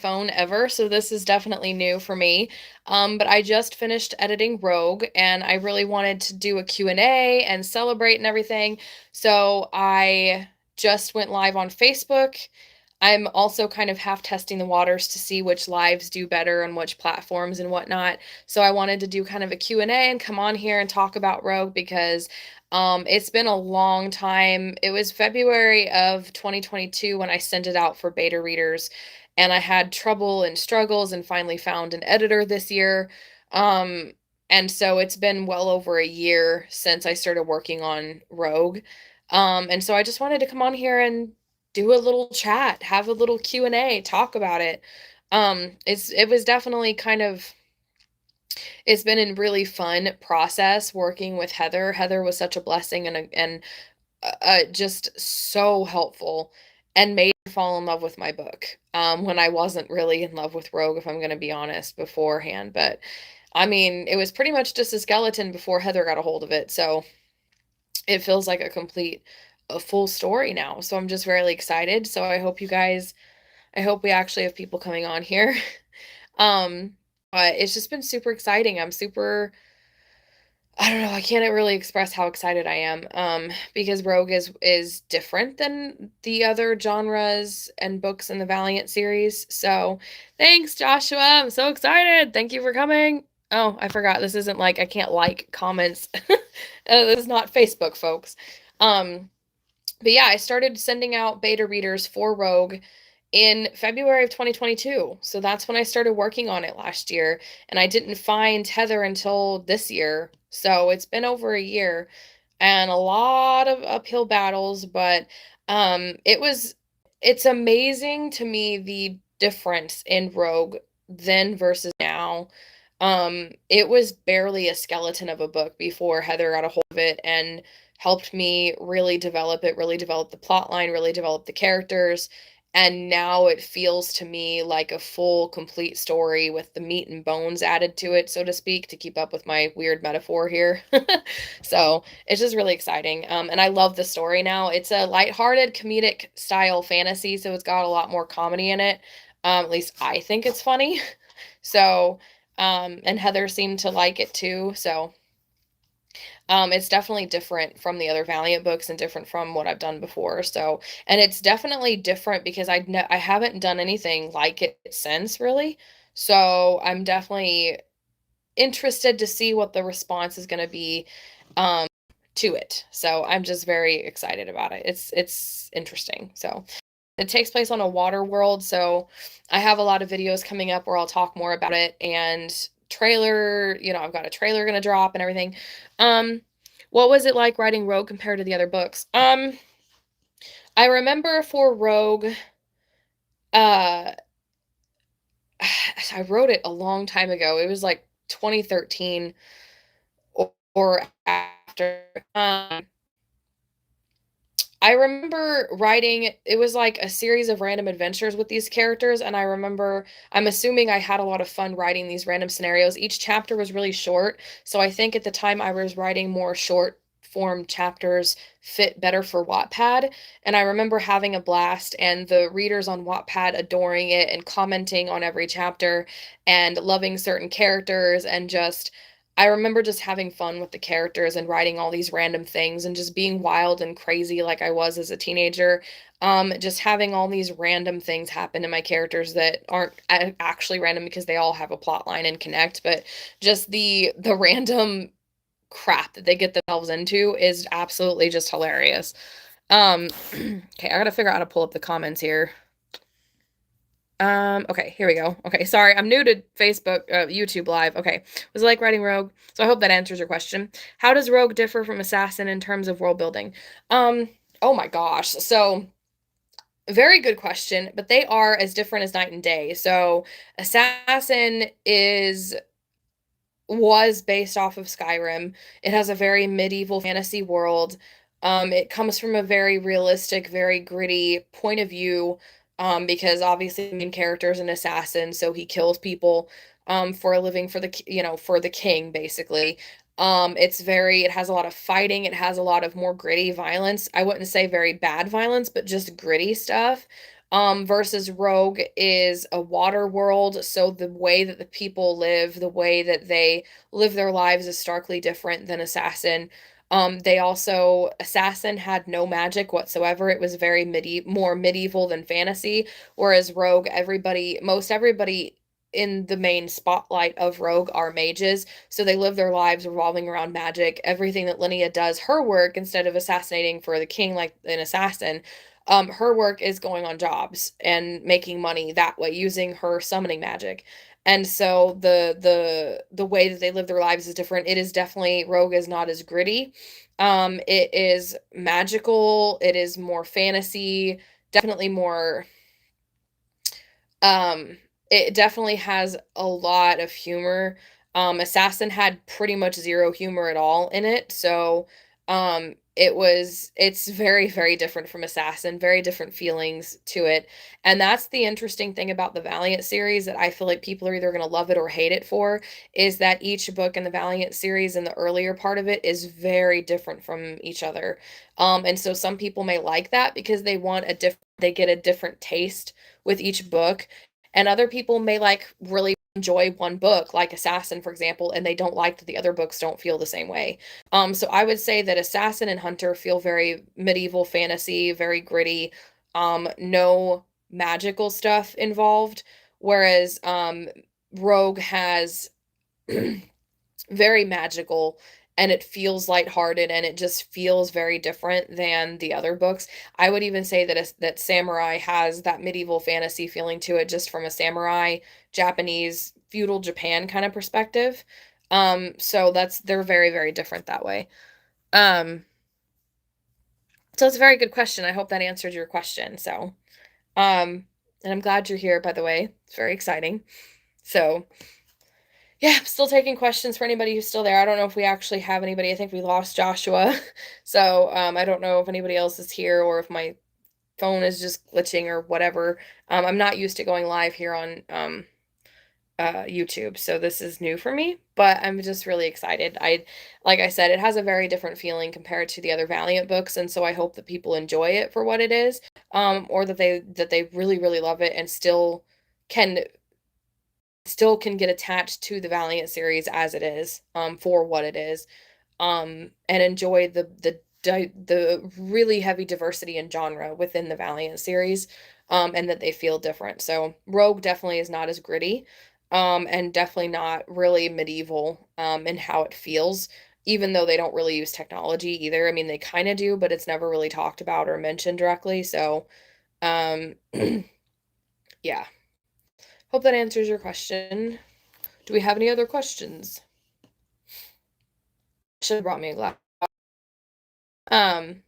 phone ever, so this is definitely new for me. But I just finished editing Rogue, and I really wanted to do a Q&A and celebrate and everything. So I just went live on Facebook. I'm also kind of half testing the waters to see which lives do better on which platforms and whatnot. So I wanted to do kind of a Q&A and come on here and talk about Rogue because it's been a long time. It was February of 2022 when I sent it out for beta readers, and I had trouble and struggles and finally found an editor this year. Um, and so it's been well over a year since I started working on Rogue. And so I just wanted to come on here and do a little chat, have a little Q&A, talk about it. It was definitely kind of it's been a really fun process working with Heather. Heather was such a blessing and just so helpful and made me fall in love with my book when I wasn't really in love with Rogue, if I'm going to be honest, beforehand. But I mean, it was pretty much just a skeleton before Heather got a hold of it. So it feels like a full story now. So I'm just really excited. So I hope we actually have people coming on here. Um, but it's just been super exciting. I don't know, I can't really express how excited I am, because Rogue is different than the other genres and books in the Valiant series. So, thanks, Joshua. I'm so excited. Thank you for coming. Oh, I forgot. This isn't like I can't like comments. This is not Facebook, folks. Um, but yeah, I started sending out beta readers for Rogue in February of 2022. So that's when I started working on it last year. And I didn't find Heather until this year. So it's been over a year and a lot of uphill battles, but it's amazing to me the difference in Rogue then versus now. It was barely a skeleton of a book before Heather got a hold of it and helped me really develop it, really develop the plot line, really develop the characters. And now it feels to me like a full, complete story with the meat and bones added to it, so to speak, to keep up with my weird metaphor here. So it's just really exciting. And I love the story now. It's a lighthearted, comedic style fantasy, so it's got a lot more comedy in it. At least I think it's funny. So, and Heather seemed to like it too. So, it's definitely different from the other Valiant books and different from what I've done before. So, and it's definitely different because I haven't done anything like it since really. So, I'm definitely interested to see what the response is going to be um to it. So, I'm just very excited about it. It's interesting. So, it takes place on a water world, so I have a lot of videos coming up where I'll talk more about it and trailer, I've got a trailer gonna drop and everything. Um, what was it like writing Rogue compared to the other books? I remember for Rogue, uh, I wrote it a long time ago. It was like 2013 or after. I remember writing, it was like a series of random adventures with these characters, and I'm assuming I had a lot of fun writing these random scenarios. Each chapter was really short, so I think at the time I was writing more short form chapters fit better for Wattpad, and I remember having a blast, and the readers on Wattpad adoring it and commenting on every chapter and loving certain characters and just I remember just having fun with the characters and writing all these random things and just being wild and crazy like I was as a teenager. Just having all these random things happen to my characters that aren't actually random because they all have a plot line and connect, but just the random crap that they get themselves into is absolutely just hilarious. Okay, I gotta figure out how to pull up the comments here. Okay, here we go. Okay, sorry, I'm new to Facebook, YouTube Live. Okay, was it like writing Rogue? So I hope that answers your question. How does Rogue differ from Assassin in terms of world building? Um, oh my gosh. So, very good question, but they are as different as night and day. So, Assassin is was based off of Skyrim. It has a very medieval fantasy world. It comes from a very realistic, very gritty point of view, because obviously the main character is an assassin, so he kills people for a living for for the king, basically. It has a lot of fighting. It has a lot of more gritty violence. I wouldn't say very bad violence, but just gritty stuff. versus Rogue is a water world, so the way that the people live, the way that they live their lives is starkly different than Assassin. They also Assassin had no magic whatsoever. It was very more medieval than fantasy, whereas Rogue, most everybody in the main spotlight of Rogue are mages, so they live their lives revolving around magic. Everything that Linnea does, her work, instead of assassinating for the king like an assassin, her work is going on jobs and making money that way using her summoning magic. And so the way that they live their lives is different. It is definitely Rogue is not as gritty. It is magical, it is more fantasy, definitely more um, it definitely has a lot of humor. Assassin had pretty much zero humor at all in it, so, it's very, very different from Assassin, very different feelings to it, and that's the interesting thing about the Valiant series that I feel like people are either gonna love it or hate it for, is that each book in the Valiant series and the earlier part of it is very different from each other, and so some people may like that because they get a different taste with each book, and other people may like really enjoy one book, like Assassin, for example, and they don't like that the other books don't feel the same way. So I would say that Assassin and Hunter feel very medieval fantasy, very gritty, no magical stuff involved, whereas Rogue has very magical and it feels lighthearted and it just feels very different than the other books. I would even say that that Samurai has that medieval fantasy feeling to it just from a samurai Japanese feudal Japan kind of perspective. So they're very, very different that way. Um, so it's a very good question. I hope that answered your question. And I'm glad you're here, by the way. It's very exciting. So, yeah, I'm still taking questions for anybody who's still there. I don't know if we actually have anybody. I think we lost Joshua. So, I don't know if anybody else is here or if my phone is just glitching or whatever. I'm not used to going live here on YouTube, so this is new for me, but I'm just really excited. Like I said, it has a very different feeling compared to the other Valiant books, and so I hope that people enjoy it for what it is, or that they really, really love it and can still can get attached to the Valiant series as it is, for what it is, and enjoy the really heavy diversity in genre within the Valiant series, and that they feel different. So Rogue definitely is not as gritty, and definitely not really medieval, in how it feels, even though they don't really use technology either. I mean, they kind of do, but it's never really talked about or mentioned directly. So, um, yeah. Hope that answers your question. Do we have any other questions? Should have brought me a glass. Um,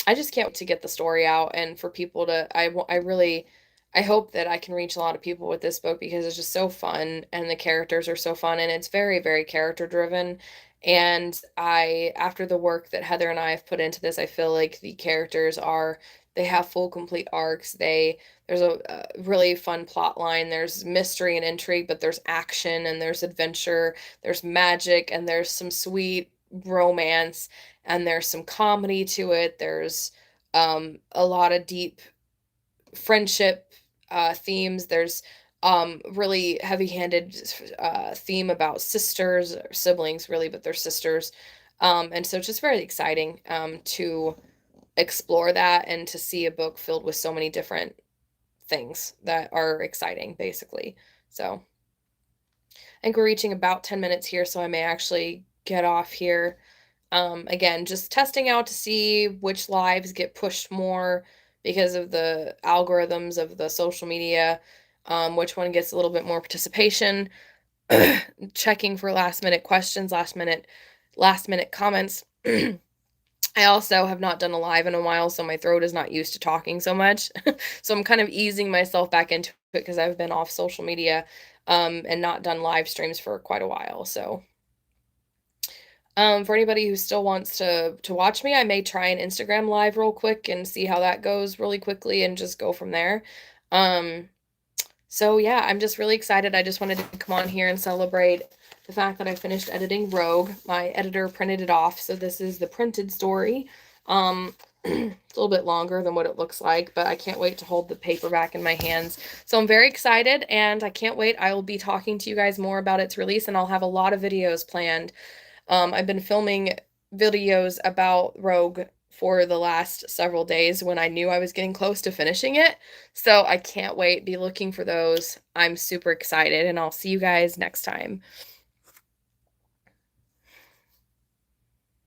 I just can't wait to get the story out and for people to I really I hope that I can reach a lot of people with this book because it's just so fun and the characters are so fun and it's very, very character driven. And I after the work that Heather and I have put into this, I feel like the characters are they have full complete arcs. There's a really fun plot line. There's mystery and intrigue, but there's action and there's adventure, there's magic and there's some sweet romance and there's some comedy to it. There's a lot of deep friendship themes. There's really heavy-handed theme about sisters or siblings, really, but they're sisters. And so it's just very exciting to explore that and to see a book filled with so many different things that are exciting, basically. So I think we're reaching about 10 minutes here, so I may actually get off here. Again, just testing out to see which lives get pushed more because of the algorithms of the social media, which one gets a little bit more participation, checking for last minute questions, last minute comments. I also have not done a live in a while, so my throat is not used to talking so much. So I'm kind of easing myself back into it because I've been off social media and not done live streams for quite a while. So for anybody who still wants to watch me, I may try an Instagram live real quick and see how that goes really quickly and just go from there. Um, so yeah, I'm just really excited. I just wanted to come on here and celebrate the fact that I finished editing Rogue. My editor printed it off, so this is the printed story. It's a little bit longer than what it looks like, but I can't wait to hold the paperback in my hands. So I'm very excited, and I can't wait. I will be talking to you guys more about its release, and I'll have a lot of videos planned. I've been filming videos about Rogue for the last several days when I knew I was getting close to finishing it. So I can't wait. Be looking for those. I'm super excited, and I'll see you guys next time.